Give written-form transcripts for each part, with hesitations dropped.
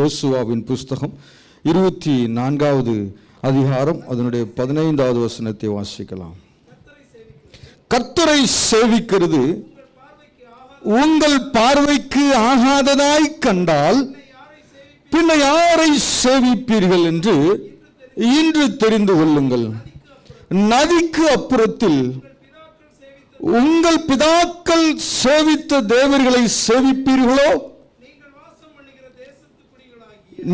யோசுவாவின் புஸ்தகம் 24வது அதிகாரம் அதனுடைய 15வது வசனத்தை வாசிக்கலாம். கர்த்தரை சேவிக்கிறது உங்கள் பார்வைக்கு ஆகாததாய் கண்டால் பின்ன யாரை சேவிப்பீர்கள் என்று இன்று தெரிந்து கொள்ளுங்கள். நதிக்கு அப்புறத்தில் உங்கள் பிதாக்கள் சேவித்த தேவர்களை சேவிப்பீர்களோ?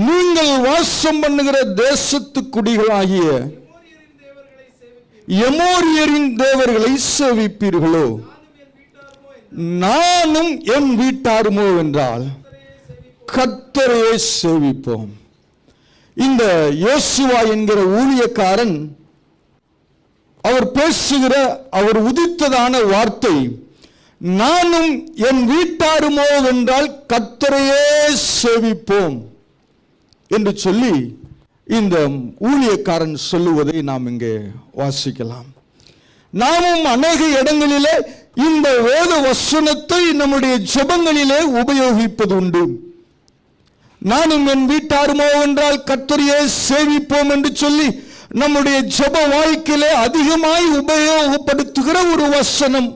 நீங்கள் வாசம் பண்ணுகிற தேசத்து குடிகளாகிய எமோரியரின் தேவர்களை சேவிப்பீர்களோ? நானும் என் வீட்டாருமோ என்றால் கர்த்தரையே சேவிப்போம். இந்த யோசுவா என்கிற ஊழியக்காரன் அவர் பேசுகிற அவர் உதித்ததான வார்த்தை, நானும் என் வீட்டாருமோ என்றால் கர்த்தரையே சேவிப்போம் என்று சொல்லி இந்த ஊழியக்காரன் சொல்லுவதை நாம் இங்கே வாசிக்கலாம். நாமும் அநேக இடங்களிலே இந்த வேத வசனத்தை நம்முடைய ஜெபங்களிலே உபயோகிப்பது உண்டு. நானும் என் வீட்டாருமோ என்றால் கர்த்தரையே சேவிப்போம் என்று சொல்லி நம்முடைய ஜெப வாழ்க்கையிலே அதிகமாய் உபயோகப்படுத்துகிற ஒரு வசனம்,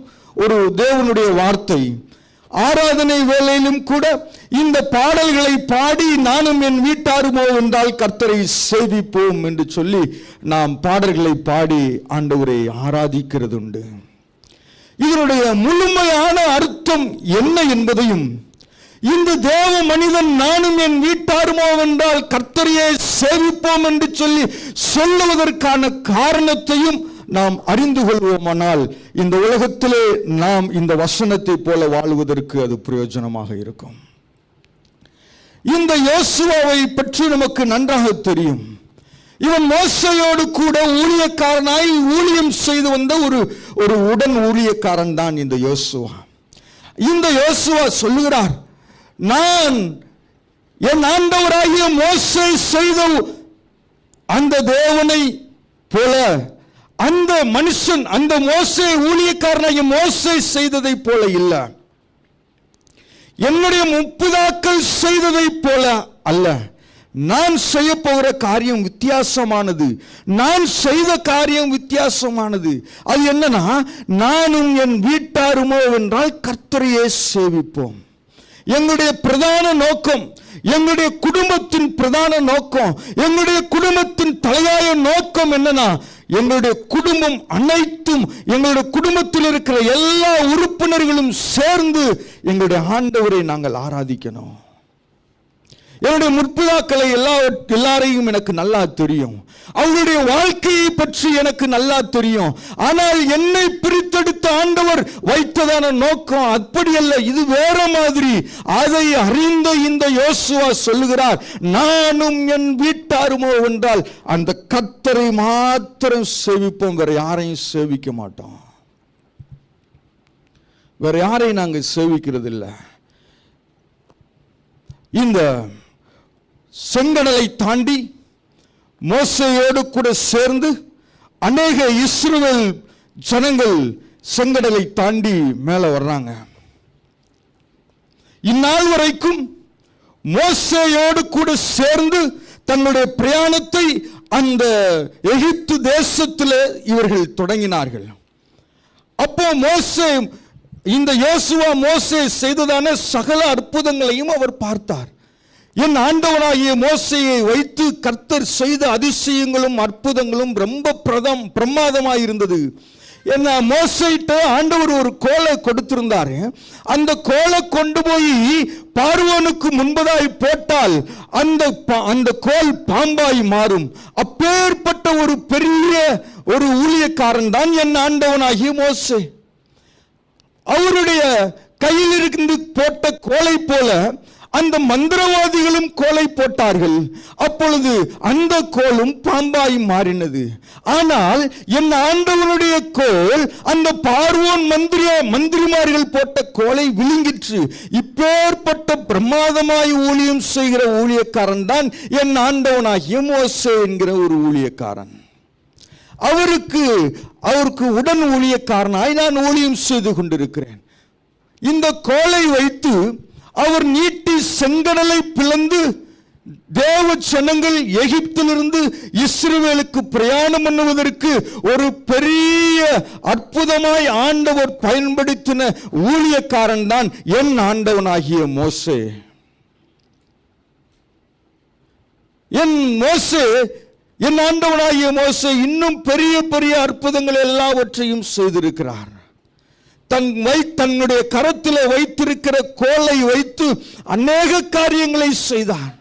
ஒரு தேவனுடைய வார்த்தை. ஆராதனை வேளையிலும் கூட இந்த பாடல்களை பாடி நானும் என் வீட்டாருமோ என்றால் கர்த்தரை சேவிப்போம் என்று சொல்லி நாம் பாடல்களை பாடி ஆண்டவரை ஆராதிக்கிறது உண்டு. இதனுடைய முழுமையான அர்த்தம் என்ன என்பதையும், இந்த தேவ மனிதன் நானும் என் வீட்டாருமோ என்றால் கர்த்தரையே சேவிப்போம் என்று சொல்லி சொல்லுவதற்கான காரணத்தையும் நாம் அறிந்து கொள்வோமானால் இந்த உலகத்திலே நாம் இந்த வசனத்தை போல வாழ்வதற்கு அது பிரயோஜனமாக இருக்கும். இந்த யோசுவாவை பற்றி நமக்கு நன்றாக தெரியும். இவன் மோசையோடு கூட ஊழியக்காரனாய் ஊழியம் செய்து வந்த ஒரு உடன் ஊழியக்காரன் தான் இந்த யோசுவா. இந்த யோசுவா சொல்லுகிறார், நான் என் ஆண்டவராகிய மோசே செய்த அந்த தேவனை போல, அந்த மனுஷன் அந்த மோசே ஊழியக்காரனாகிய மோசே செய்ததை போல இல்ல, என்னுடைய முற்பிதாக்கள் செய்ததை போல அல்ல, நான் செய்ய போகிற காரியம் வித்தியாசமானது, நான் செய்த காரியம் வித்தியாசமானது. அது என்னன்னா, நானும் என் வீட்டாருமோ என்றால் கர்த்தரையே சேவிப்போம். எங்களுடைய பிரதான நோக்கம், எங்களுடைய குடும்பத்தின் பிரதான நோக்கம், எங்களுடைய குடும்பத்தின் தலையாய நோக்கம் என்னன்னா, எங்களுடைய குடும்பம் அனைத்தும், எங்களுடைய குடும்பத்தில் இருக்கிற எல்லா உறுப்பினர்களும் சேர்ந்து எங்களுடைய ஆண்டவரை நாங்கள் ஆராதிக்கணும். என்னுடைய முற்பிதாக்களை எல்லாரையும் எனக்கு நல்லா தெரியும், அவருடைய வாழ்க்கையை பற்றி எனக்கு நல்லா தெரியும். ஆனால் என்னை பிரித்தெடுத்த ஆண்டவர் வைத்ததான நோக்கம் அப்படி அல்ல, இது வேற மாதிரி. அதை அறிந்த இந்த யோசுவா சொல்லுகிறார், நானும் என் வீட்டாருமோ என்றால் அந்த கர்த்தரை மாத்திரம் சேவிப்போம், வேற யாரையும் சேவிக்க மாட்டோம். வேற யாரையும் நாங்கள் சேவிக்கிறது இல்லை. இந்த செங்கடலை தாண்டி மோசேயோடு கூட சேர்ந்து அநேக இஸ்ரவேல் ஜனங்கள் செங்கடலை தாண்டி மேலே வர்றாங்க. இந்நாள் வரைக்கும் மோசேயோடு கூட சேர்ந்து தன்னுடைய பிரயாணத்தை அந்த எகிப்து தேசத்தில் இவர்கள் தொடங்கினார்கள். அப்போ மோசே, இந்த யோசுவா மோசே செய்ததான சகல அற்புதங்களையும் அவர் பார்த்தார். என் ஆண்டவனாகிய மோசேயை வைத்து கர்த்தர் செய்த அதிசயங்களும் அற்புதங்களும் ரொம்ப பிரமாதமாக இருந்தது. என்ன, மோசேட்ட ஆண்டவர் ஒரு கோலை கொடுத்திருந்தாரு. அந்த கோலை கொண்டு போய் பார்வோனுக்கு முன்பதாய் போட்டால் அந்த கோல் பாம்பாய் மாறும். அப்பேற்பட்ட ஒரு பெரிய ஒரு ஊழியக்காரன் தான் என் ஆண்டவனாகிய மோசே. அவருடைய கையில் இருந்து போட்ட கோலை போல அந்த மந்திரவாதிகளும் கோலை போட்டார்கள். அப்பொழுது அந்த கோலும் பாம்பாய் மாறினது. ஆனால் என் ஆண்டவனுடைய கோல் அந்த பார்வோன் மந்திரிமார்கள் போட்ட கோலை விழுங்கிற்று. இப்பேற்பட்ட பிரமாதமாய் ஊழியம் செய்கிற ஊழியக்காரன் தான் என் ஆண்டவனாகிய மோசே என்கிற ஒரு ஊழியக்காரன். அவருக்கு உடன் ஊழியக்காரனாய் நான் ஊழியம் செய்து கொண்டிருக்கிறேன். இந்த கோலை வைத்து அவர் நீட்டி செங்கடலை பிளந்து தேவ ஜனங்கள் எகிப்திலிருந்து இஸ்ரவேலுக்கு பிரயாணம் பண்ணுவதற்கு ஒரு பெரிய அற்புதமாய் ஆண்டவர் பயன்படுத்தின ஊழியக்காரன் தான் என் ஆண்டவனாகிய மோசே. என் ஆண்டவனாகிய மோசே இன்னும் பெரிய பெரிய அற்புதங்கள் எல்லாவற்றையும் செய்திருக்கிறார். தன்னுடைய கரத்தில் வைத்திருக்கிற கோலை வைத்து அநேக காரியங்களை செய்தார்.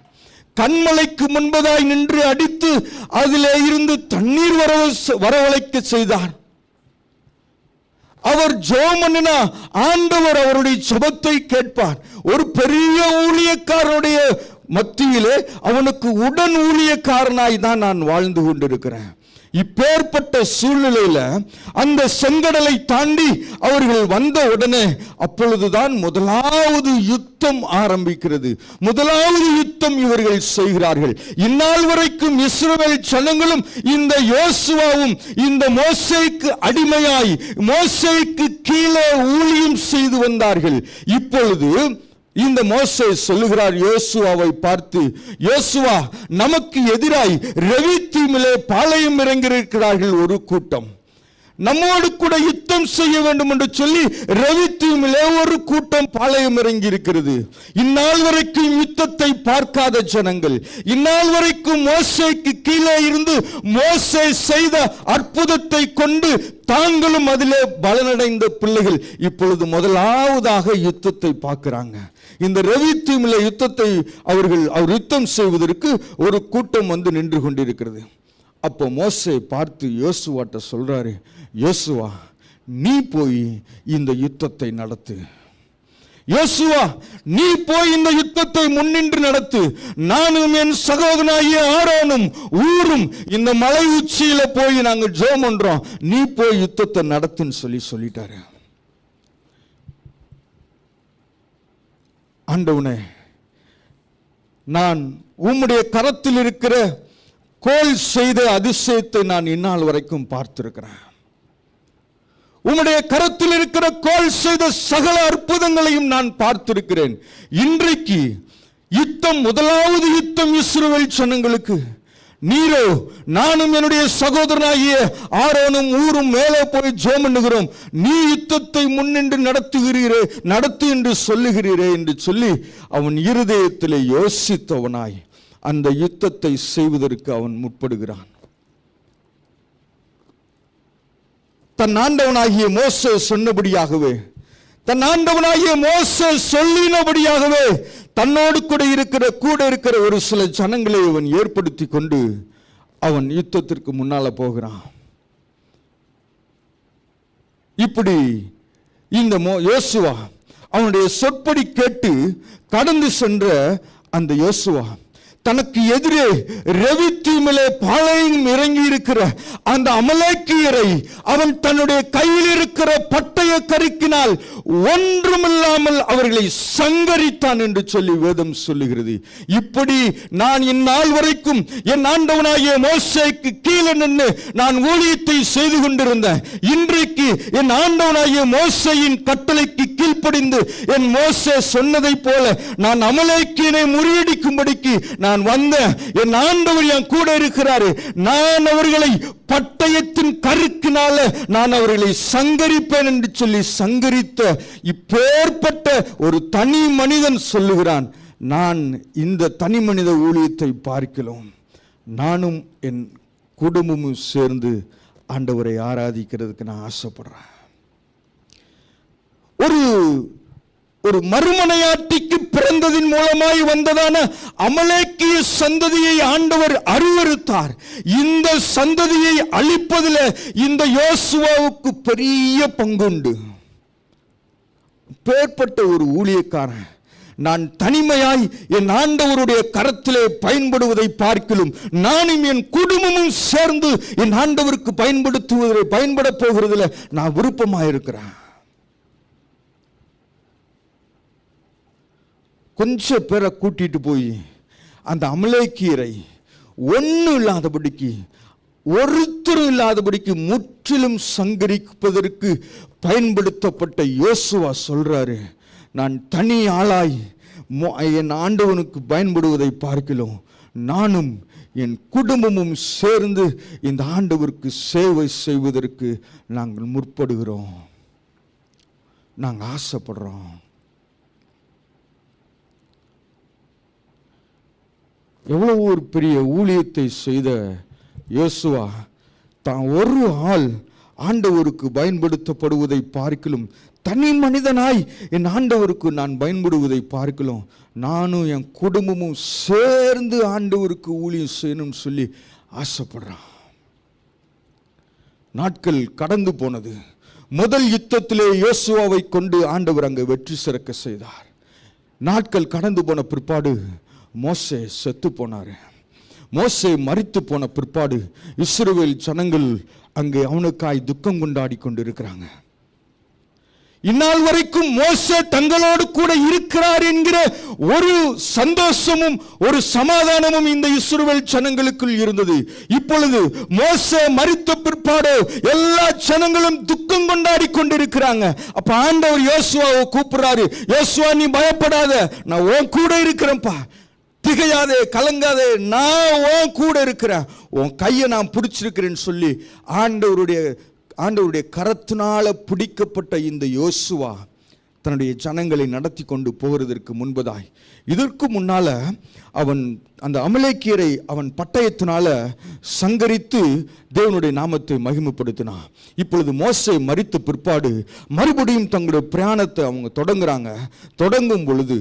கண்மலைக்கு முன்பதாய் நின்று அடித்து அதிலே இருந்து தண்ணீர் வரவழைக்க செய்தார். அவர் ஜெபம் பண்ணினா ஆண்டவர் அவருடைய ஜெபத்தை கேட்பார். ஒரு பெரிய ஊழியக்காரனுடைய மத்தியிலே அவனுக்கு உடன் ஊழியக்காரனாய் தான் நான் வாழ்ந்து கொண்டிருக்கிறேன். இப்பேற்பட்ட சூழ்நிலையில அந்த செங்கடலை தாண்டி அவர்கள் வந்த உடனே அப்பொழுதுதான் முதலாவது யுத்தம் ஆரம்பிக்கிறது. முதலாவது யுத்தம் இவர்கள் செய்கிறார்கள். இந்நாள் வரைக்கும் இஸ்ரவேல் ஜனங்களும் இந்த யோசுவாவும் இந்த மோசேக்கு அடிமையாய் மோசேக்கு கீழே ஊழியம் செய்து வந்தார்கள். இப்பொழுது இந்த மோசே சொல்லுகிறார் யோசுவாவை பார்த்து, யோசுவா, நமக்கு எதிராய் ரெவித்தீமிலே பாளையம் இறங்கியிருக்கிறார்கள் ஒரு கூட்டம், நம்மோடு கூட யுத்தம் செய்ய வேண்டும் என்று சொல்லி ரெவித்தீமிலே ஒரு கூட்டம் பாளையம் இறங்கி இருக்கிறது. இந்நாள் வரைக்கும் யுத்தத்தை பார்க்காத ஜனங்கள், இந்நாள் வரைக்கும் மோசேக்கு கீழே இருந்து மோசே செய்த அற்புதத்தை கொண்டு தாங்களும் அதிலே பலனடைந்த பிள்ளைகள் இப்பொழுது முதலாவதாக யுத்தத்தை பார்க்கிறாங்க. இந்த ரெவித்தீமிலே யுத்தத்தை அவர் யுத்தம் செய்வதற்கு ஒரு கூட்டம் வந்து நின்று கொண்டிருக்கிறது. அப்போ மோசே பார்த்து யோசுவாட்ட சொல்றாரு, யோசுவா, நீ போய் இந்த யுத்தத்தை நடத்து. யோசுவா, நீ போய் இந்த யுத்தத்தை முன்னின்று நடத்து. நானும் என் சகோதரனாகிய ஆரோனும் ஊரும் இந்த மலை உச்சியில போய் நாங்கள் ஜெபம் பண்றோம், நீ போய் யுத்தத்தை நடத்துன்னு சொல்லிட்டாரு. ஆண்டவனே, நான் உம்முடைய கரத்தில் இருக்கிற கோல் செய்த அதிசயத்தை நான் இந்நாள் வரைக்கும் பார்த்திருக்கிறேன். உம்முடைய கரத்தில் இருக்கிற கோல் செய்த சகல அற்புதங்களையும் நான் பார்த்திருக்கிறேன். இன்றைக்கு யுத்தம், முதலாவது யுத்தம் இஸ்ரவேல் ஜனங்களுக்கு. நீரோ நானும் என்னுடைய சகோதரனாகிய ஆரோனும் ஊரும் மேலே போய் ஜெபம் பண்ணுகிறோம், நீ யுத்தத்தை முன்னின்று நடத்து என்று சொல்லுகிறீரே என்று சொல்லி அவன் இருதயத்திலே யோசித்தவனாய் அந்த யுத்தத்தை செய்வதற்கு அவன் முற்படுகிறான். தன் ஆண்டவனாகிய மோசே சொன்னபடியாகவே, தன் ஆண்டவனாகிய மோசே சொல்லினபடியாகவே தன்னோடு கூட இருக்கிற ஒரு சில ஜனங்களை அவன் ஏற்படுத்தி கொண்டு அவன் யுத்தத்திற்கு முன்னால போகிறான். இப்படி இந்த யோசுவா அவனுடைய சொற்படி கேட்டு கடந்து சென்ற அந்த யோசுவா தனக்கு எதிரே ரெவித்தீமிலே பாளையம் இறங்கி இருக்கிற அந்த அமலேக்கியரை அவன் தன்னுடைய கையில் இருக்கிற பட்டய கருக்கினால் ஒன்றுமில்லாமல் அவர்களை சங்கரித்தான் என்று சொல்லி வேதம் சொல்லுகிறது. இப்படி நான் இந்நாள் வரைக்கும் என் ஆண்டவனாகிய மோசேக்கு கீழே நின்று நான் ஊழியத்தை செய்து கொண்டிருந்தேன். இன்றைக்கு என் ஆண்டவனாகிய மோசேயின் கட்டளைக்கு கீழ்ப்படிந்து என் மோசே சொன்னதை போல நான் அமலேக்கியனை முறியடிக்கும்படிக்கு நான் வந்தேன். என் ஆண்டவர் என் கூட இருக்கிறாரு. நான் அவர்களை பட்டயத்தின் கருக்கினால நான் அவர்களை சங்கரிப்பேன் என்று சொல்லி சங்கரித்த இப்பேற்பட்ட ஒரு தனி மனிதன் சொல்லுகிறான், நான் இந்த தனி மனித ஊழியத்தை பார்க்கிறோம், நானும் என் குடும்பமும் சேர்ந்து ஆண்டவரை ஆராதிக்கிறதுக்கு நான் ஆசைப்படுறேன். ஒரு மறுமனையாட்டிக்கு பிறந்ததின் மூலமாய் வந்ததான அமலேக்கிய சந்ததியை ஆண்டவர் அருவருத்தார். இந்த சந்ததியை அழிப்பதில் இந்த யோசுவாவுக்கு பெரிய பங்குண்டு. பேர்பட்ட ஒரு ஊழியக்காரன் நான் தனிமையாய் என் ஆண்டவருடைய கரத்திலே பயன்படுவதை பார்க்கிலும் நானும் என் குடும்பமும் சேர்ந்து என் ஆண்டவருக்கு பயன்பட போகிறதுல நான் விருப்பமாயிருக்கிறேன். கொஞ்சம் பேரை கூட்டிட்டு போய் அந்த அமலேக்கியரை ஒன்றும் இல்லாதபடிக்கு, ஒருத்தரும் இல்லாதபடிக்கு முற்றிலும் சங்கரிப்பதற்கு பயன்படுத்தப்பட்ட யோசுவா சொல்றாரு, நான் தனி ஆளாய் என் ஆண்டவனுக்கு பயன்படுவதை பார்க்கிறோம். நானும் என் குடும்பமும் சேர்ந்து இந்த ஆண்டவருக்கு சேவை செய்வதற்கு நாங்கள் முற்படுகிறோம், நாங்கள் ஆசைப்படுறோம். எவ்வளவு ஒரு பெரிய ஊழியத்தை செய்த யோசுவா தான் ஒரு ஆள் ஆண்டவருக்கு பயன்படுத்தப்படுவதை பார்க்கலும், தனி மனிதனாய் என் ஆண்டவருக்கு நான் பயன்படுவதை பார்க்கலாம், நானும் என் குடும்பமும் சேர்ந்து ஆண்டவருக்கு ஊழியம் செய்யணும்னு சொல்லி ஆசைப்படுறான். நாட்கள் கடந்து போனது. முதல் யுத்தத்திலே யோசுவாவை கொண்டு ஆண்டவர் அங்கே வெற்றி சிறக்க செய்தார். நாட்கள் கடந்து போன பிற்பாடு மோசே செத்து போனார். மோசே மரித்து போன பிற்பாடு இஸ்ரவேல் ஜனங்கள் அங்கே அவனுக்காய் துக்கம் கொண்டாடி கொண்டிருக்கிறாங்க. இந்நாள் வரைக்கும் மோசே தங்களோடு கூட இருக்கிறார் என்கிற ஒரு சந்தோஷமும் ஒரு சமாதானமும் இந்த இஸ்ரவேல் ஜனங்களுக்குள் இருந்தது. இப்பொழுது மோசே மரித்த பிற்பாடு எல்லா ஜனங்களும் துக்கம் கொண்டாடி கொண்டிருக்கிறாங்க. அப்ப ஆண்டவர் யோசுவாவை கூப்பிடுறாரு, யோசுவா நீ பயப்படாத, நான் உன் கூட இருக்கிறேன்ப்பா, திகையாதே, கலங்காதே, நான் உன் கூட இருக்கிறேன், உன் கையை நான் பிடிச்சிருக்கிறேன்னு சொல்லி ஆண்டவருடைய கரத்தினால பிடிக்கப்பட்ட இந்த யோசுவா தன்னுடைய ஜனங்களை நடத்தி கொண்டு போகிறதற்கு முன்பதாய், இதற்கு முன்னால அவன் அந்த அமலேக்கியரை அவன் பட்டயத்தினால சங்கரித்து தேவனுடைய நாமத்தை மகிமைப்படுத்தினான். இப்பொழுது மோசே மரித்த பிற்பாடு மறுபடியும் தங்களுடைய பிரயாணத்தை அவங்க தொடங்குறாங்க. தொடங்கும் பொழுது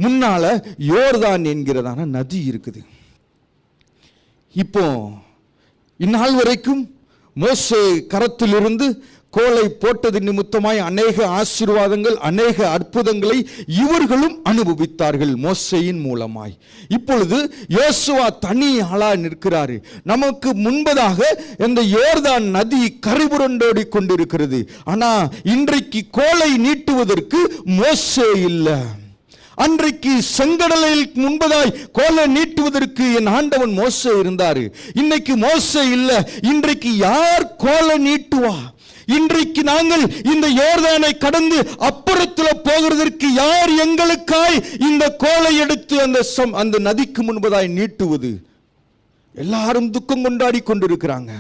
முன்னால யோர்தான் என்கிறதான நதி இருக்குது. இப்போ இந்நாள் வரைக்கும் மோசே கரத்திலிருந்து கோலை போட்டது நிமித்தமாய் அநேக ஆசீர்வாதங்கள், அநேக அற்புதங்களை இவர்களும் அனுபவித்தார்கள் மோசேயின் மூலமாய். இப்பொழுது யோசுவா தனி ஆளா நிற்கிறாரு. நமக்கு முன்பதாக இந்த யோர்தான் நதி கரைபுரண்டோடி கொண்டிருக்கிறது. ஆனா இன்றைக்கு கோலை நீட்டுவதற்கு மோசே இல்லை. அன்றைக்கு செங்கடலில் முன்பதாய் கோலை நீட்டுவதற்கு என் ஆண்டவன் மோசே இருந்தாரு. இன்னைக்கு மோசே இல்ல. இன்றைக்கு யார் கோலை நீட்டுவா? இன்றைக்கு நாங்கள் இந்த யோர்தானை கடந்து அப்புறத்தில் போகிறதற்கு யார் எங்களுக்காய் இந்த கோலை எடுத்து அந்த நதிக்கு முன்பதாய் நீட்டுவது? எல்லாரும் துக்கம் கொண்டாடி கொண்டிருக்கிறாங்க.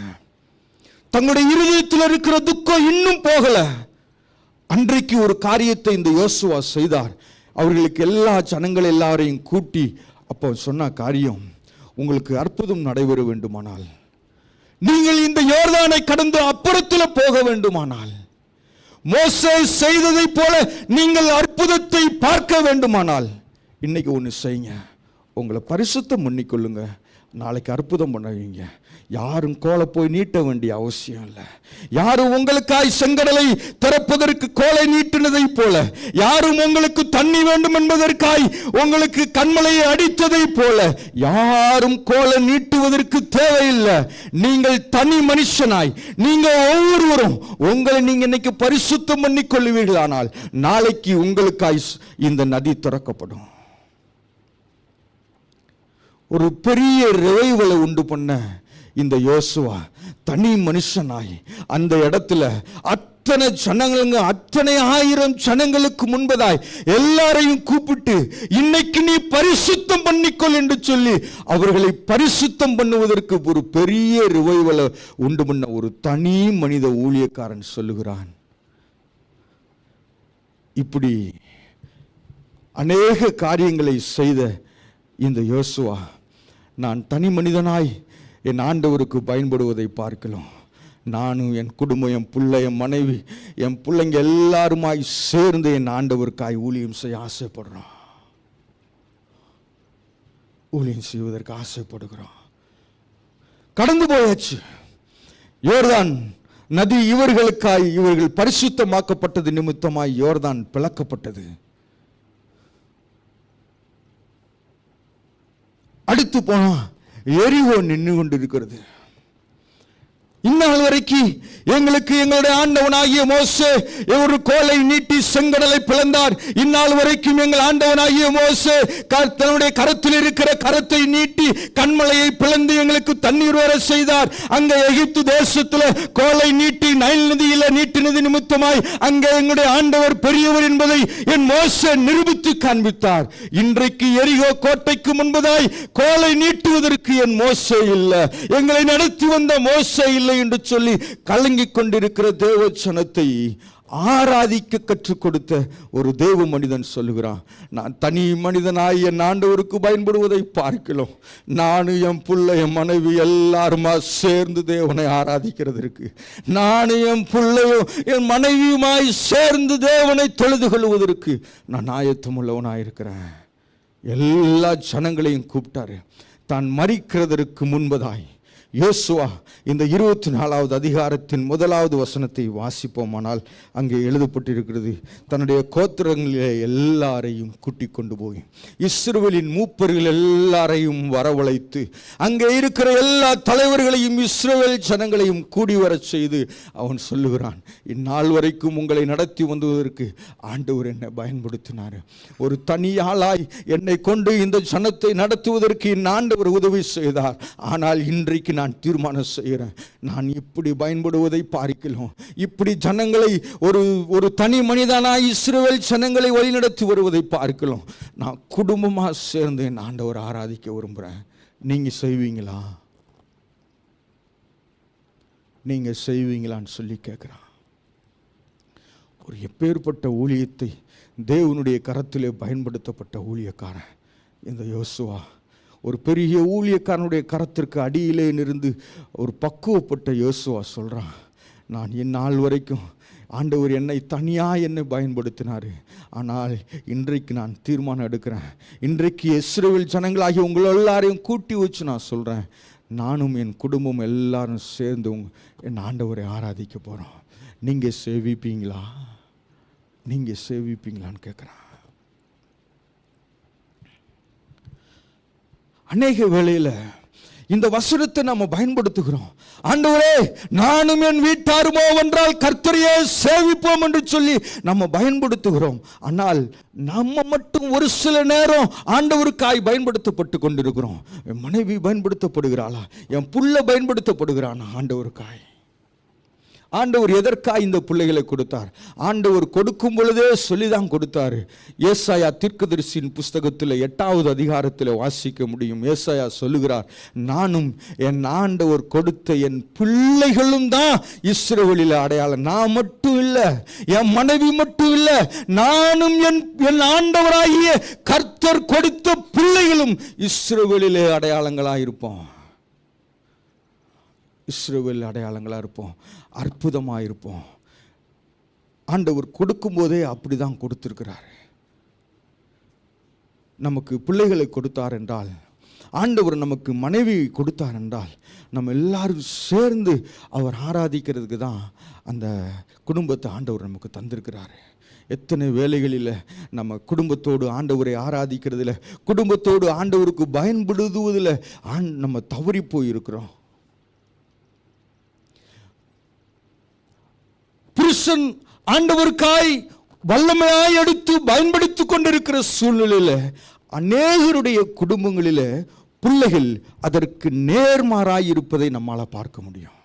தங்களுடைய இருதயத்தில் இருக்கிற துக்கம் இன்னும் போகல. அன்றைக்கு ஒரு காரியத்தை இந்த யோசுவா செய்தார். அவர்களுக்கு எல்லா ஜனங்கள் எல்லாரையும் கூட்டி அப்போ சொன்ன காரியம், உங்களுக்கு அற்புதம் நடைபெற வேண்டுமானால், நீங்கள் இந்த யோர்தானை கடந்து அப்புறத்தில் போக வேண்டுமானால், மோசே செய்ததை போல நீங்கள் அற்புதத்தை பார்க்க வேண்டுமானால், இன்னைக்கு ஒன்று செய்யுங்க, உங்களை பரிசுத்தம் பண்ணிக்கொள்ளுங்க, நாளைக்கு அற்புதம் பண்ணுவீங்க. யாரும் கோலை போய் நீட்ட வேண்டிய அவசியம் இல்லை. யாரும் உங்களுக்காய் செங்கடலை திறப்பதற்கு கோலை நீட்டினதை போல, யாரும் உங்களுக்கு தண்ணி வேண்டும் என்பதற்காய் உங்களுக்கு கண்மலையை அடித்ததை போல யாரும் கோலை நீட்டுவதற்கு தேவையில்லை. நீங்கள் தனி மனுஷனாய் நீங்கள் ஒவ்வொருவரும் உங்களை நீங்க இன்னைக்கு பரிசுத்தம் பண்ணி கொள்ளுவீர்களானால் நாளைக்கு உங்களுக்காய் இந்த நதி திறக்கப்படும். ஒரு பெரிய ரிவைவலை உண்டு பண்ண இந்த யோசுவா தனி மனுஷனாய் அந்த இடத்துல அத்தனை ஜனங்களுங்க, அத்தனை ஆயிரம் ஜனங்களுக்கு முன்பதாய் எல்லாரையும் கூப்பிட்டு இன்னைக்கு நீ பரிசுத்தம் பண்ணிக்கொள் என்று சொல்லி அவர்களை பரிசுத்தம் பண்ணுவதற்கு ஒரு பெரிய ரிவைவலை உண்டு பண்ண ஒரு தனி மனித ஊழியக்காரன் சொல்லுகிறான். இப்படி அநேக காரியங்களை செய்த இந்த யோசுவா, நான் தனி மனிதனாய் என் ஆண்டவருக்கு பயன்படுவதை பார்க்கலாம், நானும் என் குடும்பம், என் பிள்ளை, என் மனைவி, என் பிள்ளைங்க எல்லாருமாய் சேர்ந்து என் ஆண்டவருக்காய் ஊழியம் செய்ய ஆசைப்படுறோம், ஊழியம் செய்வதற்கு ஆசைப்படுகிறோம். கடந்து போயாச்சு. யோர்தான் நதி இவர்களுக்காய், இவர்கள் பரிசுத்தமாக்கப்பட்டது நிமித்தமாய் யோர்தான் பிளக்கப்பட்டது. அடுத்து போனா எரிகோ நின்று கொண்டிருக்கிறது. இந்நாள் வரைக்கும் எங்களுக்கு எங்களுடைய ஆண்டவனாகிய மோசே ஒரு கோலை நீட்டி செங்கடலை பிளந்தார். இந்நாள் வரைக்கும் எங்கள் ஆண்டவனாகிய மோசே தன்னுடைய கரத்தில் இருக்கிற கரத்தை நீட்டி கண்மலையை பிளந்து எங்களுக்கு தண்ணீர் வர செய்தார். அங்க எகிப்து தேசத்துல கோலை நீட்டி நைல் நதியில நீட்டி காட்டினது நிமித்தமாய் அங்கே எங்களுடைய ஆண்டவர் பெரியவர் என்பதை என் மோசே நிரூபித்து காண்பித்தார். இன்றைக்கு எரிகோ கோட்டைக்கு முன்பதாய் கோலை நீட்டுவதற்கு என் மோசே இல்லை, எங்களை நடத்தி வந்த மோசே இல்லை என்று சொல்லி கலங்கிக் கொண்டிருக்கிற தேவ ஜனத்தை ஆராதிக்க கற்றுக் கொடுத்த ஒரு தேவ மனிதன் சொல்லுகிறான், நான் தனி மனிதனாய் என் ஆண்டவருக்கு பயன்படுவதை பார்க்கலாம், நானும் என் புள்ள என் மனைவி எல்லாருமா சேர்ந்து தேவனை ஆராதிக்கிறதற்கு, நானும் என் பிள்ளையும் என் மனைவியுமாய் சேர்ந்து தேவனை தொழுது கொள்வதற்கு நான் ஆயத்தம் உள்ளவனாயிருக்கிறேன். எல்லா ஜனங்களையும் கூப்பிட்டாரு. தான் மரிக்கிறதற்கு முன்பதாய் யோசுவா இந்த 24வது அதிகாரத்தின் 1வது வசனத்தை வாசிப்போமானால் அங்கே எழுதப்பட்டிருக்கிறது, தன்னுடைய கோத்திரங்களிலே எல்லாரையும் கூட்டிக் கொண்டு போய் இஸ்ரவேலின் மூப்பர்கள் எல்லாரையும் வரவழைத்து அங்கே இருக்கிற எல்லா தலைவர்களையும் இஸ்ரவேல் ஜனங்களையும் கூடி வரச் செய்து அவன் சொல்லுகிறான், இந்நாள் வரைக்கும் உங்களை நடத்தி வந்ததற்கு ஆண்டவர் என்னை பயன்படுத்தினார். ஒரு தனியாளாய் என்னை கொண்டு இந்த ஜனத்தை நடத்துவதற்கு என் ஆண்டவர் உதவி செய்தார். ஆனால் இன்றைக்கு நான் தீர்மானம் செய்கிறேன், நான் இப்படி பயன்படுவதை பார்க்கலாம், இப்படி ஜனங்களை ஒரு தனி மனிதனாய் இஸ்ரவேல் ஜனங்களை வழிநடத்தி வருவதை பார்க்கலாம், நான் குடும்பமாக சேர்ந்து என் ஆண்டவர் ஆராதிக்க விரும்புகிறேன். நீங்க செய்வீங்களா? நீங்க செய்வீங்களான்னு சொல்லி கேட்குறான். ஒரு எப்பேற்பட்ட ஊழியத்தை தேவனுடைய கரத்திலே பயன்படுத்தப்பட்ட ஊழியக்காரன் இந்த யோசுவா. ஒரு பெரிய ஊழியக்காரனுடைய கரத்திற்கு அடியிலே இருந்து ஒரு பக்குவப்பட்ட யோசுவா சொல்கிறான், நான் என் நாள் வரைக்கும் ஆண்டவர் என்னை தனியாக என்னை பயன்படுத்தினார், ஆனால் இன்றைக்கு நான் தீர்மானம் எடுக்கிறேன், இன்றைக்கு இஸ்ரவேல் ஜனங்களாகி உங்களை எல்லாரையும் கூட்டி வச்சு நான் சொல்கிறேன், நானும் என் குடும்பம் எல்லாரும் சேர்ந்து என் ஆண்டவரை ஆராதிக்க போகிறோம். நீங்கள் சேவிப்பீங்களா? நீங்கள் சேவிப்பீங்களான்னு கேட்குறான். அநேக வேளையில் இந்த வசனத்தை நம்ம பயன்படுத்துகிறோம். ஆண்டவரே, நானும் என் வீட்டாருமோ என்றால் கர்த்தரையே சேவிப்போம் என்று சொல்லி நம்ம பயன்படுத்துகிறோம். ஆனால் நம்ம மட்டும் ஒரு சில நேரம் ஆண்டவருக்காய் பயன்படுத்தப்பட்டு கொண்டிருக்கிறோம். என் மனைவி பயன்படுத்தப்படுகிறாளா? என் புள்ள பயன்படுத்தப்படுகிறானா ஆண்டவருக்காய்? ஆண்டவர் எதற்காக இந்த பிள்ளைகளை கொடுத்தார்? ஆண்டவர் கொடுக்கும் பொழுதே சொல்லிதான் கொடுத்தார். ஏசாயா தீர்க்கதரிசியின் புஸ்தகத்தில் 8வது அதிகாரத்தில் வாசிக்க முடியும். ஏசாயா சொல்லுகிறார், நானும் என் ஆண்டவர் கொடுத்த என் பிள்ளைகளும் தான் இஸ்ரவேலில் அடையாளம். நான் மட்டும் இல்லை, என் மனைவி மட்டும் இல்லை, நானும் என் ஆண்டவராகிய கர்த்தர் கொடுத்த பிள்ளைகளும் இஸ்ரவேலிலே அடையாளங்களாக இருப்போம். இஸ்ரவேல் அடையாளங்களாக இருப்போம், அற்புதமாக இருப்போம். ஆண்டவர் கொடுக்கும்போதே அப்படி தான் கொடுத்துருக்கிறார். நமக்கு பிள்ளைகளை கொடுத்தார் என்றால், ஆண்டவர் நமக்கு மனைவி கொடுத்தார் என்றால், நம்ம எல்லாரும் சேர்ந்து அவர் ஆராதிக்கிறதுக்கு தான் அந்த குடும்பத்தை ஆண்டவர் நமக்கு தந்திருக்கிறார். எத்தனை வேலைகளில் நம்ம குடும்பத்தோடு ஆண்டவரை ஆராதிக்கிறதுல, குடும்பத்தோடு ஆண்டவருக்கு பயன்படுத்துவதில் நம்ம தவறி போயிருக்கிறோம். புருஷன் ஆண்டவருக்காய் வல்லமையாய் எடுத்து பயன்படுத்திக் கொண்டிருக்கிற சூழ்நிலையில் அநேகருடைய குடும்பங்களில் பிள்ளைகள் அதற்கு நேர்மாறாய் இருப்பதை நம்மால் பார்க்க முடியும்.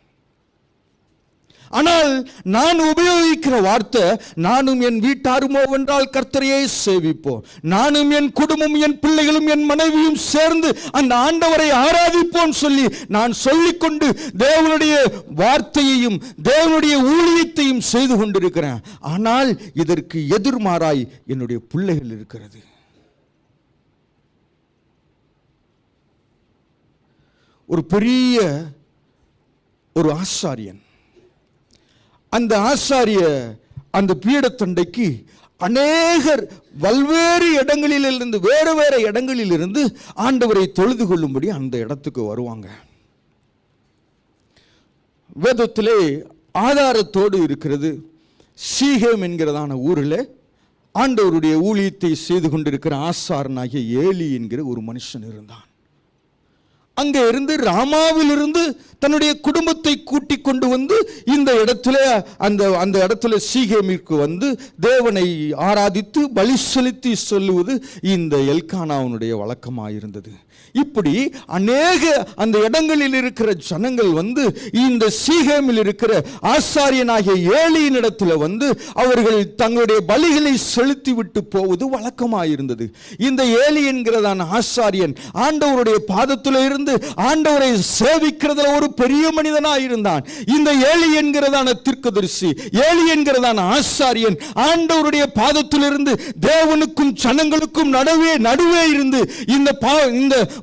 ஆனால் நான் உபயோகிக்கிற வார்த்தை, நானும் என் வீட்டாருமோ என்றால் கர்த்தரையே சேவிப்போம், நானும் என் குடும்பம் என் பிள்ளைகளும் என் மனைவியும் சேர்ந்து அந்த ஆண்டவரை ஆராதிப்போம் சொல்லி நான் சொல்லிக்கொண்டு தேவனுடைய வார்த்தையையும் தேவனுடைய ஊழியத்தையும் செய்து கொண்டிருக்கிறேன். ஆனால் இதற்கு எதிர்மாறாய் என்னுடைய பிள்ளைகள் இருக்கிறது. ஒரு பெரிய ஒரு ஆசாரியன், அந்த ஆசாரிய அந்த பீடத்தண்டைக்கு அநேகர் பல்வேறு இடங்களிலிருந்து வேறு வேறு இடங்களிலிருந்து ஆண்டவரை தொழுது கொள்ளும்படி அந்த இடத்துக்கு வருவாங்க. வேதத்திலே ஆதாரத்தோடு இருக்கிறது. சீகேம் என்கிறதான ஊரில் ஆண்டவருடைய ஊழியத்தை செய்து கொண்டிருக்கிற ஆசாரனாகிய ஏலி என்கிற ஒரு மனுஷன் இருந்தான். அங்கே இருந்து ராமாவிலிருந்து தன்னுடைய குடும்பத்தை கூட்டிக் கொண்டு வந்து இந்த இடத்துல அந்த இடத்துல சீகேமிற்கு வந்து தேவனை ஆராதித்து பலி செலுத்தி சொல்லுவது இந்த எல்கானாவுடைய வழக்கமாயிருந்தது. இப்படி அநேக அந்த இடங்களில் இருக்கிற ஜனங்கள் வந்து இந்த சீகேமில் இருக்கிற ஆசாரியனாகிய ஏலியின் இடத்துல வந்து அவர்கள் தங்களுடைய பலிகளை செலுத்தி விட்டு போவது வழக்கமாயிருந்தது. இந்த ஏலி என்கிறதான ஆசாரியன் ஆண்டவருடைய பாதத்தில் இருந்து ஆண்டவரை சேவிக்கிறதுல ஒரு பெரிய மனிதனாயிருந்தான். இந்த ஏலி என்கிறதான தீர்க்கதரிசி, ஏலி என்கிறதான ஆசாரியன் ஆண்டவருடைய பாதத்திலிருந்து தேவனுக்கும் ஜனங்களுக்கும் நடுவே இருந்து இந்த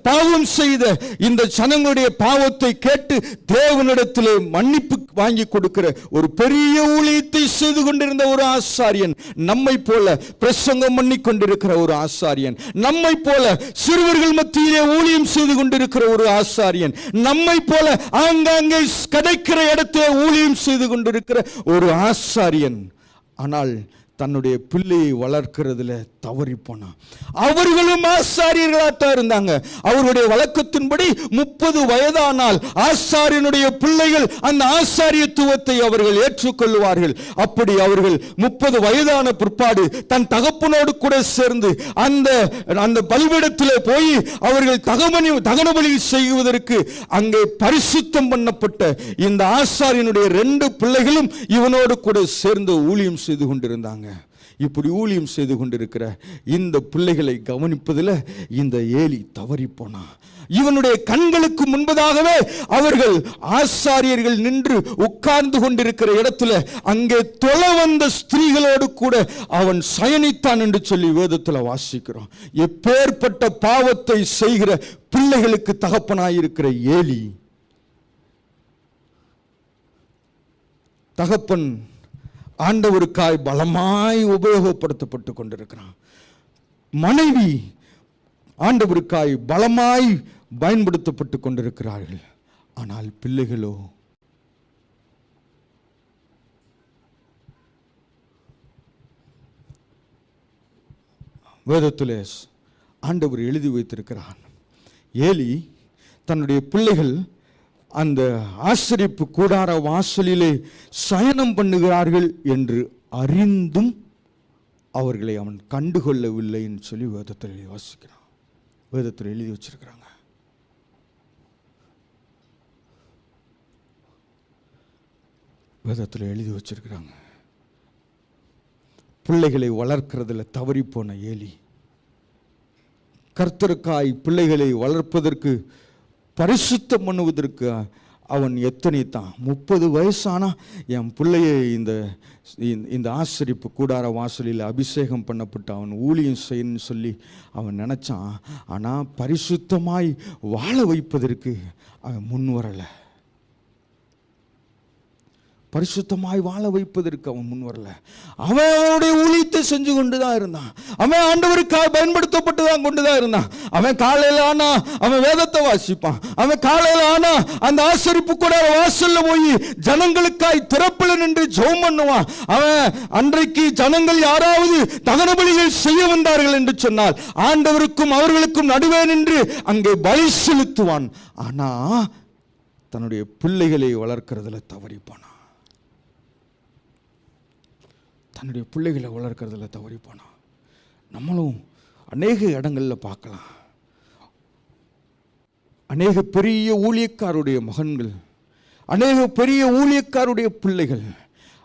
பாவம் செய்த இந்த ஜனங்களுடைய பாவத்தை கேட்டு தேவனிடத்திலே மன்னிப்பு வாங்கி கொடுக்கிற ஒரு பெரிய ஊழியத்தை செய்து கொண்டிருந்த ஒரு ஆசாரியன், நம்மை போல பிரசங்கம் பண்ணி கொண்டிருக்கிற ஒரு ஆசாரியன், நம்மை போல சிறுவர்கள் மத்தியிலே ஊழியம் செய்து கொண்டிருக்கிற ஒரு ஆசாரியன், நம்மை போல ஆங்காங்கே கிடைக்கிற இடத்திலே ஊழியம் செய்து கொண்டிருக்கிற ஒரு ஆசாரியன். ஆனால் தன்னுடைய பிள்ளையை வளர்க்கிறதுல தவறி போனான். அவர்களும் ஆசாரியர்களாத்தான் இருந்தாங்க. அவர்களுடைய வழக்கத்தின்படி 30 வயதானால் ஆசாரியனுடைய பிள்ளைகள் அந்த ஆசாரியத்துவத்தை அவர்கள் ஏற்றுக்கொள்வார்கள். அப்படி அவர்கள் 30 வயதான பிற்பாடு தன் தகப்பனோடு கூட சேர்ந்து அந்த பலிபீடத்திலே போய் அவர்கள் தகன பலி செய்வதற்கு அங்கே பரிசுத்தம் பண்ணப்பட்ட இந்த ஆசாரியனுடைய 2 பிள்ளைகளும் இவனோடு கூட சேர்ந்து ஊழியம் செய்து கொண்டிருந்தாங்க. இப்படி ஊழியம் செய்து கொண்டிருக்கிற இந்த பிள்ளைகளை கவனிப்பதில் இந்த ஏலி தவறி போனான். இவனுடைய கண்களுக்கு முன்பதாகவே அவர்கள் ஆசாரியர்கள் நின்று உட்கார்ந்து கொண்டிருக்கிற இடத்துல அங்கே தொலை வந்த ஸ்திரீகளோடு கூட அவன் சயனித்தான் என்று சொல்லி வேதத்தில் வாசிக்கிறோம். எப்பேற்பட்ட பாவத்தை செய்கிற பிள்ளைகளுக்கு தகப்பனாயிருக்கிற ஏலி. தகப்பன் ஆண்டவருக்காய் பலமாய் உபயோகப்படுத்தப்பட்டு கொண்டிருக்கிறான். மனைவி ஆண்டவருக்காய் பலமாய் பயன்படுத்தப்பட்டு கொண்டிருக்கிறார்கள். ஆனால் பிள்ளைகளோ வேதத்திலே ஆண்டவர் எழுதி வைத்திருக்கிறான். ஏலி தன்னுடைய பிள்ளைகள் அந்த ஆசரிப்பு கூடார வாசலிலே சயனம் பண்ணுகிறார்கள் என்று அறிந்தும் அவர்களை அவன் கண்டுகொள்ளவில்லை என்று சொல்லி வேதத்தில் வாசிக்கிறான். வேதத்தில் எழுதி வச்சிருக்கிறாங்க. வேதத்தில் எழுதி வச்சிருக்கிறாங்க. பிள்ளைகளை வளர்க்கிறதுல தவறி போன ஏலி கர்த்தருக்காய் பிள்ளைகளை வளர்ப்பதற்கு பரிசுத்தம் பண்ணுவதற்கு அவன் எத்தனைத்தான் 30 வயசானா என் பிள்ளையை இந்த ஆசரிப்பு கூடார வாசலில் அபிஷேகம் பண்ணப்பட்டு அவன் ஊழியம் செய்யணும்னு சொல்லி அவன் நினச்சான். ஆனால் பரிசுத்தமாய் வாழ வைப்பதற்கு அவன் முன் வரலை. பரிசுத்தமாய் வாழ வைப்பதற்கு அவன் முன் வரல. அவன் அவனுடைய ஊழியத்தை செஞ்சு கொண்டுதான் இருந்தான். அவன் ஆண்டவருக்காக பயன்படுத்தப்பட்டு தான் கொண்டுதான் இருந்தான். அவன் காலையில் ஆனா அவன் வேதத்தை வாசிப்பான். அவன் காலையில் ஆனா அந்த ஆசரிப்பு கூட வாசல்ல போய் ஜனங்களுக்காய் திறப்பில் நின்று ஜெபம் பண்ணுவான். அவன் அன்றைக்கு ஜனங்கள் யாராவது தகன பலிகள் செய்ய வந்தார்கள் என்று சொன்னால் ஆண்டவருக்கும் அவர்களுக்கும் நடுவே நின்று அங்கே பலி செலுத்துவான். ஆனா தன்னுடைய பிள்ளைகளை வளர்க்கிறதுல தவறிப்பான். தன்னுடைய பிள்ளைகளை வளர்க்கறதுல தவறி போனான். நம்மளும் அநேக இடங்களில் பார்க்கலாம். அநேக பெரிய ஊழியக்காருடைய மகன்கள், அநேக பெரிய ஊழியக்காருடைய பிள்ளைகள்,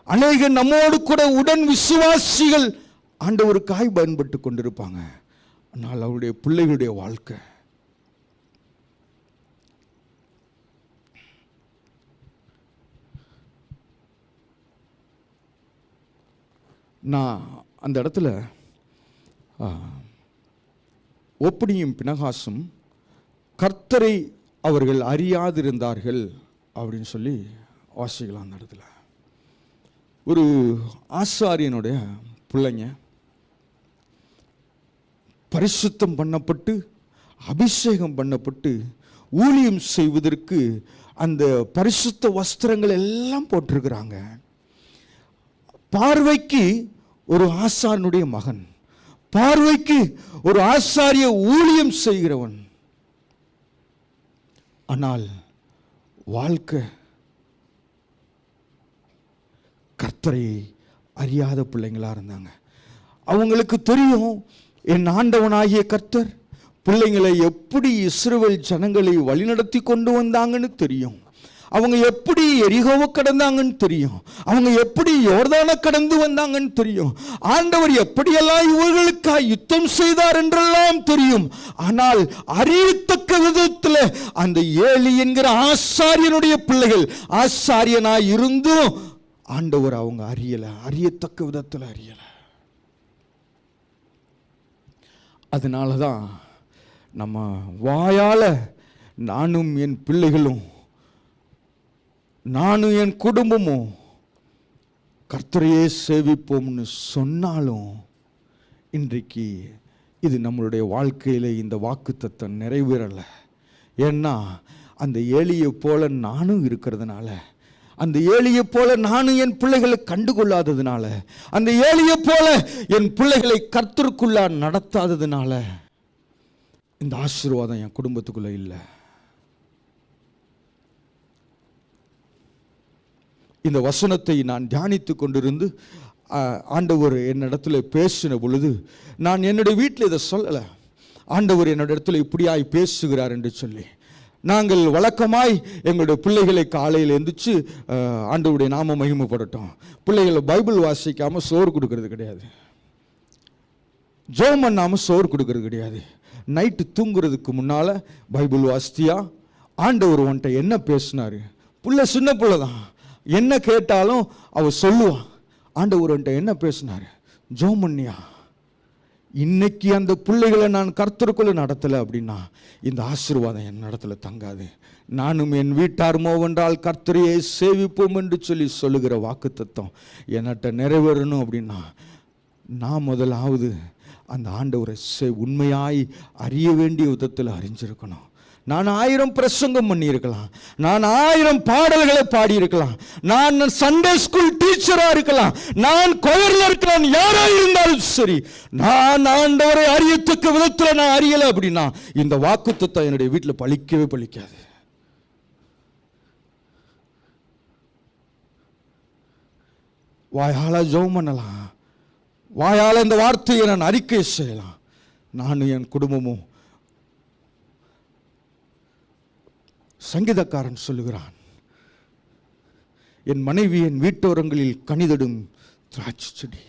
அநேக நம்மோடு கூட உடன் விசுவாசிகள் ஆண்டவருக்காய் பயன்பட்டு கொண்டிருப்பாங்க. ஆனால் அவருடைய பிள்ளைகளுடைய வாழ்க்கை நான் அந்த இடத்துல ஒப்பனியும் பினகாசும் கர்த்தரை அவர்கள் அறியாதிருந்தார்கள் அப்படின்னு சொல்லி வாசிக்கலாம். அந்த இடத்துல ஒரு ஆசாரியனுடைய பிள்ளைங்க பரிசுத்தம் பண்ணப்பட்டு அபிஷேகம் பண்ணப்பட்டு ஊழியம் செய்வதற்கு அந்த பரிசுத்த வஸ்திரங்கள் எல்லாம் போட்டிருக்கிறாங்க. பார்வைக்கு ஒரு ஆசாரியனுடைய மகன், பார்வைக்கு ஒரு ஆசாரிய ஊழியம் செய்கிறவன். ஆனால் வாழ்க்கை கர்த்தரை அறியாத பிள்ளைங்களா இருந்தாங்க. அவங்களுக்கு தெரியும் என் ஆண்டவனாகிய கர்த்தர் பிள்ளைங்களை எப்படி இஸ்ரவேல் ஜனங்களை வழிநடத்தி கொண்டு வந்தாங்கன்னு தெரியும். அவங்க எப்படி எரிகோவை கடந்தாங்கன்னு தெரியும். அவங்க எப்படி யோர்தானை கடந்து வந்தாங்கன்னு தெரியும். ஆண்டவர் எப்படியெல்லாம் இவர்களுக்காக யுத்தம் செய்தார் என்றெல்லாம் தெரியும். ஆனால் அறியத்தக்க விதத்தில் அந்த ஏலி என்கிற ஆசாரியனுடைய பிள்ளைகள் ஆசாரியனாய் இருந்தும் ஆண்டவர் அவங்க அறியத்தக்க விதத்தில் அறியல. அதனாலதான் நம்ம வாயால நானும் என் பிள்ளைகளும் நானும் என் குடும்பமும் கர்த்தரையே சேவிப்போம்னு சொன்னாலும் இன்றைக்கு இது நம்மளுடைய வாழ்க்கையில் இந்த வாக்குத்தத்தம் நிறைவேறலை. ஏன்னா அந்த ஏலியை போல நானும் இருக்கிறதுனால, அந்த ஏலியை போல நானும் என் பிள்ளைகளை கண்டுகொள்ளாததுனால, அந்த ஏலியை போல என் பிள்ளைகளை கர்த்தருக்குள்ளா நடத்தாததுனால இந்த ஆசீர்வாதம் என் குடும்பத்துக்குள்ள இல்லை. இந்த வசனத்தை நான் தியானித்து கொண்டிருந்து ஆண்டவர் என்னிடத்துல பேசின பொழுது நான் என்னுடைய வீட்டில் இதை சொல்லலை. ஆண்டவர் என்னோட இடத்துல இப்படியாய் பேசுகிறார் என்று சொல்லி நாங்கள் வழக்கமாய் எங்களுடைய பிள்ளைகளை காலையில் எழுந்திரிச்சு ஆண்டவருடைய நாம மகிமைப்படட்டும், பிள்ளைகளை பைபிள் வாசிக்காமல் சோறு கொடுக்கறது கிடையாது, ஜெபம் பண்ணாமல் சோறு கொடுக்கறது கிடையாது. நைட்டு தூங்குறதுக்கு முன்னால் பைபிள் வாசித்தியா, ஆண்டவர் உன்ட்ட என்ன பேசினார், பிள்ளை சின்ன பிள்ளை தான், என்ன கேட்டாலும் அவள் சொல்லுவான், ஆண்டவர் உன்ட்ட என்ன பேசினார், ஜெபம் பண்ணியா. இன்னைக்கு அந்த பிள்ளைகளை நான் கர்த்தருக்குள்ள நடத்தலை அப்படின்னா இந்த ஆசீர்வாதம் என் இடத்துல தங்காது. நானும் என் வீட்டார் மோவென்றால் கர்த்தரையே சேவிப்போம் என்று சொல்லி சொல்லுகிற வாக்குத்தத்தம் என்னட்ட நிறைவேறணும் அப்படின்னா நான் முதலாவது அந்த ஆண்டவரை உண்மையாய் அறிய வேண்டிய விதத்தில் அறிஞ்சிருக்கணும். நான் 1000 பிரசங்கம் பண்ணியிருக்கலாம், நான் 1000 பாடல்களை பாடியிருக்கலாம், நான் சண்டே ஸ்கூல் டீச்சராக இருக்கலாம், நான் கொயரில் இருக்கலாம், யாராக இருந்தாலும் சரி, நான் ஆண்டவரை அறியத்தக்க விதத்தில் நான் அறியலை அப்படின்னா இந்த வாக்குத்தத்தம் என்னுடைய வீட்டில் பலிக்கவே பலிக்காது. வாயால ஜெபம் பண்ணலாம், வாயால இந்த வார்த்தையை நான் அறிக்கை செய்யலாம், நானும் என் குடும்பமும். சங்கீதக்காரன் சொல்லுகிறான், என் மனைவி என் வீட்டோரங்களில் கனிதடும் திராட்சை செடி,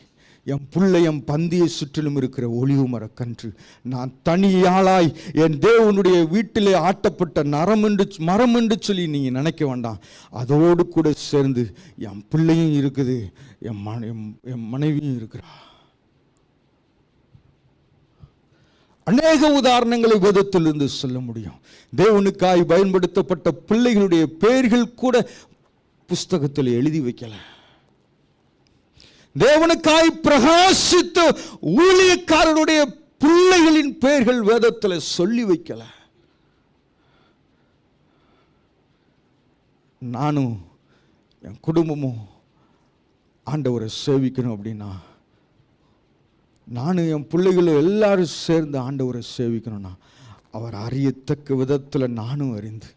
என் பிள்ளை என் பந்தியை சுற்றிலும் இருக்கிற ஒளிவு மரக்கன்று, நான் தனியாளாய் என் தேவனுடைய வீட்டிலே ஆட்டப்பட்ட மரம் என்று சொல்லி நீங்கள் நினைக்க வேண்டாம். அதோடு கூட சேர்ந்து என் பிள்ளையும் இருக்குது, என் மனைவியும் இருக்கிறா. அநேக உதாரணங்களை வேதத்திலிருந்து சொல்ல முடியும். தேவனுக்காய் பயன்படுத்தப்பட்ட பிள்ளைகளுடைய பெயர்கள் கூட புஸ்தகத்தில் எழுதி வைக்கல. தேவனுக்காய் பிரகாசித்த ஊழியக்காரருடைய பிள்ளைகளின் பெயர்கள் வேதத்தில் சொல்லி வைக்கல. நானும் என் குடும்பமும் ஆண்டவரை சேவிக்கணும் அப்படின்னா, நானும் என் பிள்ளைகளும் எல்லாரும் சேர்ந்து ஆண்டவரை சேவிக்கணும்னா அவர் அறியத்தக்க விதத்தில் நானும் அறிந்து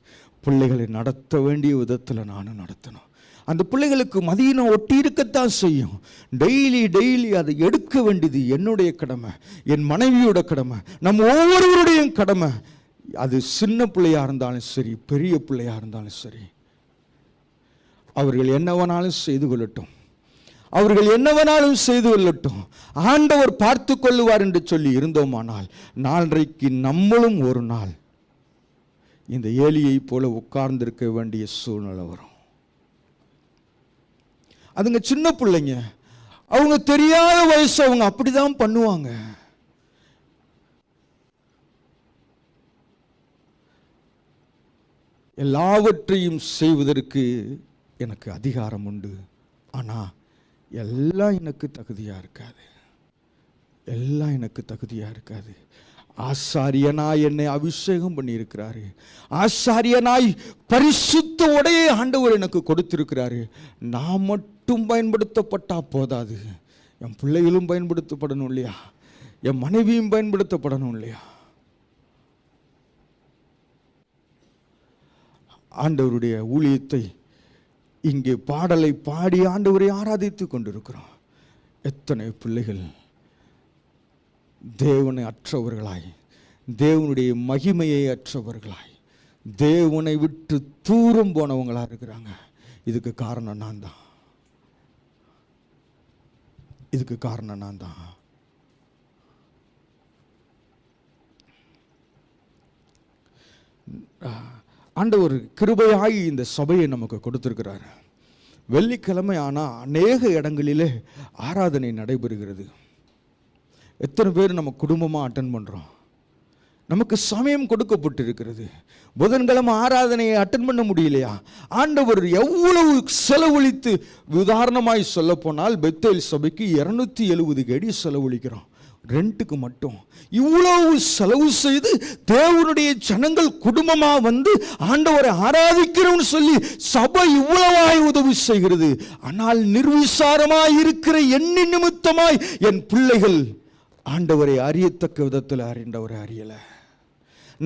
பிள்ளைகளை நடத்த வேண்டிய விதத்தில் நானும் நடத்தணும். அந்த பிள்ளைகளுக்கு மதியம் ஒட்டி இருக்கத்தான் செய்யும். டெய்லி அதை எடுக்க வேண்டியது என்னுடைய கடமை, என் மனைவியோட கடமை, நம்ம ஒவ்வொருவருடைய கடமை. அது சின்ன பிள்ளையாக இருந்தாலும் சரி, பெரிய பிள்ளையாக இருந்தாலும் சரி, அவர்கள் என்னவனாலும் செய்து கொள்ளட்டும், அவர்கள் என்னவனாலும் செய்து கொள்ளட்டும், ஆண்டவர் பார்த்து கொள்ளுவார் என்று சொல்லி இருந்தோமானால் நாளைக்கு நம்மளும் ஒரு நாள் இந்த ஏலியை போல உட்கார்ந்திருக்க வேண்டிய சூழ்நிலை வரும். அதுங்க சின்ன பிள்ளைங்க, அவங்க தெரியாத வயசு, அவங்க அப்படிதான் பண்ணுவாங்க. எல்லாவற்றையும் செய்வதற்கு எனக்கு அதிகாரம் உண்டு, ஆனால் எல்லாம் எனக்கு தகுதியாக இருக்காது, எல்லாம் எனக்கு தகுதியாக இருக்காது. ஆசாரியனாய் என்னை அபிஷேகம் பண்ணியிருக்கிறாரு, ஆசாரியனாய் பரிசுத்த உடையை ஆண்டவர் எனக்கு கொடுத்திருக்கிறாரு. நான் மட்டும் பயன்படுத்தப்பட்டா போதாது, என் பிள்ளைகளும் பயன்படுத்தப்படணும் இல்லையா, என் மனைவியும் பயன்படுத்தப்படணும் இல்லையா. ஆண்டவருடைய ஊழியத்தை இங்கே பாடலை பாடி ஆண்டவரை ஆராதித்து கொண்டிருக்கிறோம். எத்தனை பிள்ளைகள் தேவனை அற்றவர்களாய், தேவனுடைய மகிமையை அற்றவர்களாய், தேவனை விட்டு தூரம் போனவங்களா இருக்கிறாங்க. இதுக்கு காரணம் நான் தான். இதுக்கு காரணம் நான் தான். ஆண்டவர் கிருபையாய் இந்த சபையை நமக்கு கொடுத்திருக்கிறார். வெள்ளிக்கிழமை ஆனால் அநேக இடங்களிலே ஆராதனை நடைபெறுகிறது. எத்தனை பேர் நம்ம குடும்பமாக அட்டன் பண்ணுறோம்? நமக்கு சமயம் கொடுக்கப்பட்டிருக்கிறது. புதன்கிழமை ஆராதனையை அட்டன் பண்ண முடியலையா? ஆண்டவர் எவ்வளவு செலவழித்து, உதாரணமாய் சொல்ல போனால் பெத்தேல் சபைக்கு 270 அடி செலவழிக்கிறோம் ரெண்டுக்கு மட்டும். இவ்வளவு செலவு செய்து தேவனுடைய ஜனங்கள் குடும்பமா வந்து ஆண்டவரை ஆராதிக்கிறோம்னு சொல்லி சபை இவ்வளவாய் உதவி செய்கிறது. ஆனால் நிர்விசாரமாய் இருக்கிற எண்ணி நிமித்தமாய் என் பிள்ளைகள் ஆண்டவரை அறியத்தக்க விதத்தில் அறிந்தவரை அறியல.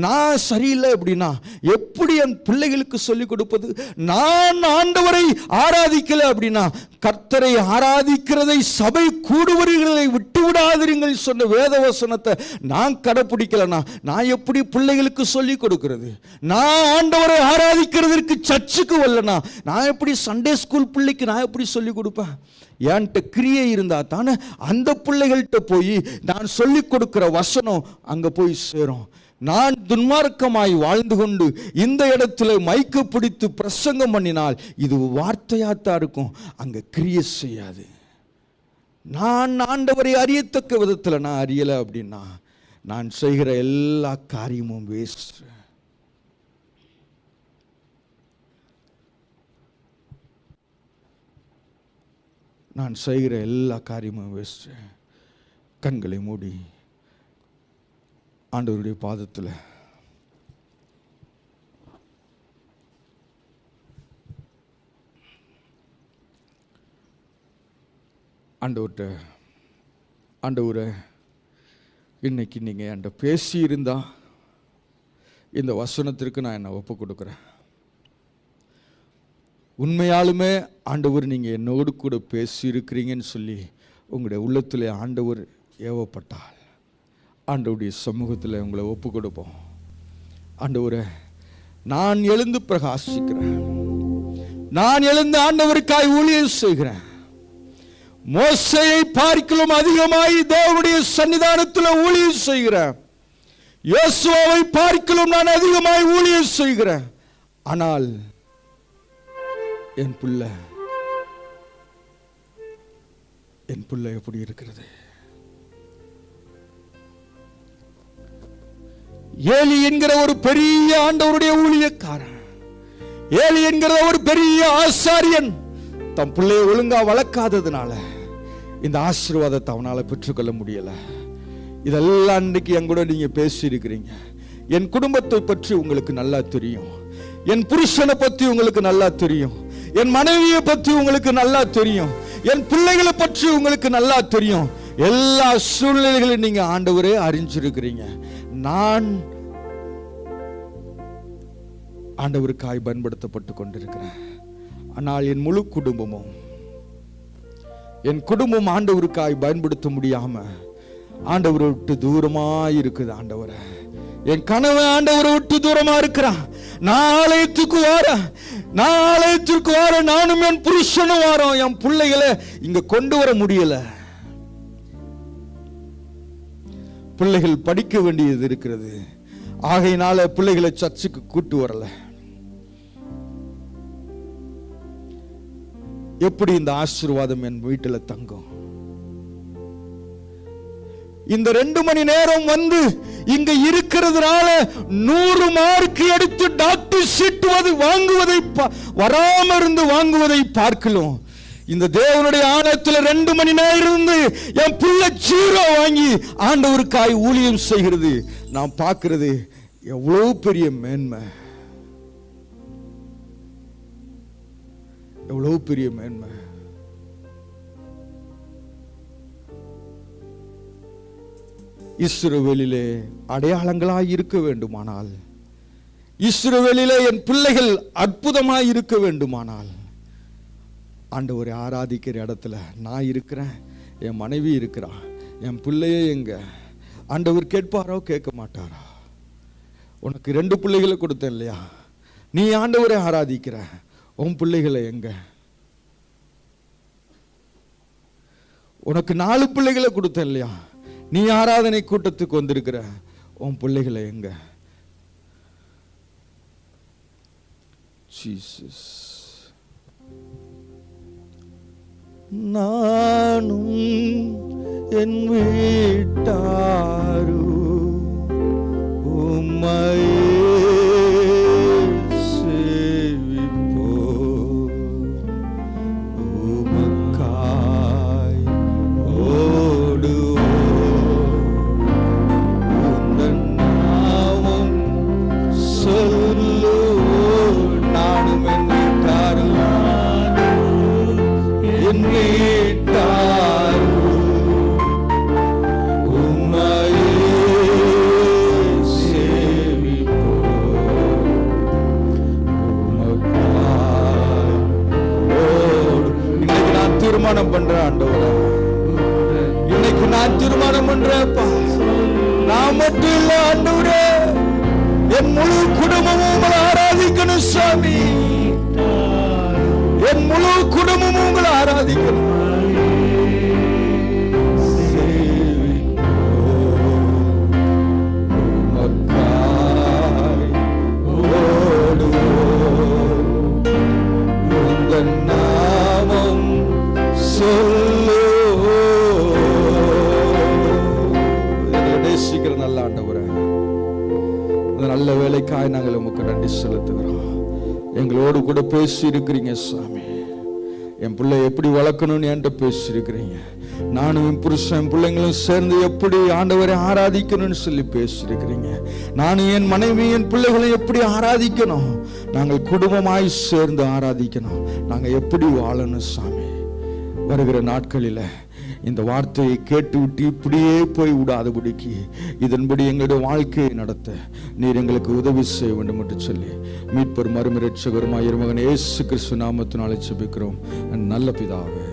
நான் சரியில்லை அப்படின்னா எப்படி என் பிள்ளைகளுக்கு சொல்லிக் கொடுப்பது? நான் ஆண்டவரை ஆராதிக்கல அப்படின்னா, கர்த்தரை ஆராதிக்கிறதை சபை கூடுவர்களை விட்டு விடாதீர்கள் சொன்ன வேத வசனத்தை நான் கடைப்பிடிக்கலனா நான் எப்படி பிள்ளைகளுக்கு சொல்லிக் கொடுக்கிறது? நான் ஆண்டவரை ஆராதிக்கிறதற்கு சர்ச்சுக்கு வரலனா நான் எப்படி சண்டே ஸ்கூல் பிள்ளைக்கு நான் எப்படி சொல்லிக் கொடுப்பேன்? என்கிட்ட கிரியை இருந்தா தானே அந்த பிள்ளைகள்கிட்ட போய் நான் சொல்லிக் கொடுக்கிற வசனம் அங்க போய் சேரும். நான் துன்மார்க்கமாய் வாழ்ந்து கொண்டு இந்த இடத்துல மைக்க பிடித்து பிரசங்கம் பண்ணினால் இது வார்த்தையாத்தான் இருக்கும், அங்க கிரியை செய்யாது. நான் ஆண்டவரை அறியத்தக்க விதத்தில் நான் அறியலை அப்படின்னா நான் செய்கிற எல்லா காரியமும் வேஸ்ட். நான் செய்கிற எல்லா காரியமும் வேஸ்ட். கண்களை மூடி ஆண்டவருடைய பாதத்தில் ஆண்டவரை இன்னைக்கு நீங்கள் என்கிட்ட பேசியிருந்தா இந்த வசனத்திற்கு நான் என்னை ஒப்பு கொடுக்குறேன். உண்மையாலுமே ஆண்டவர் நீங்கள் என்னோடு கூட பேசியிருக்கிறீங்கன்னு சொல்லி உங்களுடைய உள்ளத்தில் ஆண்டவர் ஏவப்பட்டால் ஆண்டவருடைய சமூகத்தில் உங்களை ஒப்பு கொடுப்போம். ஆண்டவரே, நான் எழுந்து பிரகாசிக்கிறேன். நான் எழுந்து ஆண்டவருக்காய் ஊழியம் செய்கிறேன். மோசேயை பார்க்கிலும் அதிகமாய் தேவனுடைய சன்னிதானத்தில் ஊழியம் செய்கிறேன். யோசுவாவை பார்க்கிலும் நான் அதிகமாய் ஊழியம் செய்கிறேன். ஆனால் என் பிள்ளை எப்படி இருக்கிறது? ஏலி என்கிற ஒரு பெரிய ஆண்டவருடைய ஊழியக்காரன், ஏலி என்கிற ஒரு பெரிய ஆசாரியன் தம் பிள்ளையை ஒழுங்கா வளர்க்காததுனால இந்த ஆசீர்வாதத்தை அவனால பெற்றுக்கொள்ள முடியல. இதெல்லாம் அன்றைக்கு என் கூட நீங்க பேசி இருக்கிறீங்க. என் குடும்பத்தை பற்றி உங்களுக்கு நல்லா தெரியும், என் புருஷனை பற்றி உங்களுக்கு நல்லா தெரியும், என் மனைவியை பற்றி உங்களுக்கு நல்லா தெரியும், என் பிள்ளைகளை பற்றி உங்களுக்கு நல்லா தெரியும். எல்லா சூழ்நிலைகளையும் நீங்க ஆண்டவரே அறிஞ்சிருக்கிறீங்க. நான் ஆண்டவருக்காய் பயன்படுத்தப்பட்டு கொண்டிருக்கிறேன். ஆனால் என் முழு குடும்பமும் ஆண்டவருக்காய் பயன்படுத்த முடியாம ஆண்டவரை விட்டு தூரமா இருக்குது. ஆண்டவரை, என் கணவன் ஆண்டவரை விட்டு தூரமா இருக்கிறான். நான் ஆலயத்துக்கு வர நானும் என் புருஷனும் வரோம். என் பிள்ளைகளை இங்க கொண்டு வர முடியல. பிள்ளைகள் படிக்க வேண்டியது இருக்கிறது. ஆகையினால பிள்ளைகளை சர்ச்சுக்கு கூட்டு வரல. எப்படி இந்த ஆசீர்வாதம் என் வீட்டில் தங்கும்? இந்த 2 மணி நேரம் வந்து இங்க இருக்கிறதுனால 100 மார்க் எடுத்து டாக்டர் சீட் வாங்குவதை வராம இருந்து வாங்குவதை பார்க்கலாம். இந்த தேவனுடைய ஆலயத்தில் 2 மணி நேரம் இருந்து என் பிள்ளை 0 வாங்கி ஆண்டவருக்காய் ஊழியம் செய்கிறது நான் பார்க்கிறது எவ்வளவு பெரிய மேன்மை, எவ்வளவு பெரிய மேன்மை. இஸ்ரவேலிலே அடையாளங்களாய் இருக்க வேண்டுமானால் இஸ்ரவேலிலே என் பிள்ளைகள் அற்புதமாய் இருக்க வேண்டுமானால் ஆண்டவரை ஆராதிக்கிற இடத்துல நான் இருக்கிறேன், என் மனைவி இருக்கிறா, என் பிள்ளையே எங்க? ஆண்டவர் கேட்பாரோ கேட்க மாட்டாரா? உனக்கு 2 பிள்ளைகளை கொடுத்தேன் இல்லையா, நீ ஆண்டவரை ஆராதிக்கிற, உன் பிள்ளைகளை எங்க? உனக்கு 4 பிள்ளைகளை கொடுத்தேன் இல்லையா, நீ ஆராதனை கூட்டத்துக்கு வந்திருக்கிற, உன் பிள்ளைகளை எங்க? ஜீசஸ். நானும் என் வீட்டாரும் உம்மையே சேவிப்போம், உமக்காய் ஓடுவோம், உந்தன் நாமம் சொல்லுவோம். நானும் என் வீட்டாரும் என் வீட்டாரும் உம்மையே சேவிப்போம், உமக்காய் ஓடுவோம். இன்னைக்கு நான் தீர்மானம் பண்றேன் ஆண்டவரே, இன்னைக்கு நான் தீர்மானம் பண்றேன்ப்பா, நான் மட்டும் இல்ல ஆண்டவரே, என் முழு குடும்பமும் உங்களை ஆராதிக்கணும் சாமி, என் முழு குடும்பமும் உங்களை ஆராதிக்கணும். உமக்காய் ஓடுவோம், உந்தன் நாமம் சொல்லுவோம். எங்களை நேசிக்கிற நல்ல ஆண்டவரே, நல்ல வேலைக்காய் நாங்கள் உமக்கு நன்றி செலுத்துகிறோம். எங்களோடு கூட பேசி இருக்கிறீங்க சாமி, என் பிள்ளை எப்படி வளர்க்கணும்னு என்கிட்ட பேசி இருக்கிறீங்க. நானும் என் புருஷன் என் பிள்ளைங்களும் சேர்ந்து எப்படி ஆண்டவரை ஆராதிக்கணும்னு சொல்லி பேசியிருக்கிறீங்க. நானும் என் மனைவி என் பிள்ளைகளை எப்படி ஆராதிக்கணும், நாங்கள் குடும்பமாய் சேர்ந்து ஆராதிக்கணும், நாங்கள் எப்படி வாழணும் சாமி. வருகிற நாட்களில் இந்த வார்த்தையை கேட்டு விட்டு இப்படியே போய் விடாதபடிக்கு இதன்படி எங்களுடைய வாழ்க்கையை நடத்த நீர் எங்களுக்கு உதவி செய்ய வேண்டும் என்று சொல்லி மீட்பர் மறுமரட்சகருமாய் மகன் இயேசு கிறிஸ்து நாமத்தினாலே ஜெபிக்கிறோம் நல்ல பிதாவே.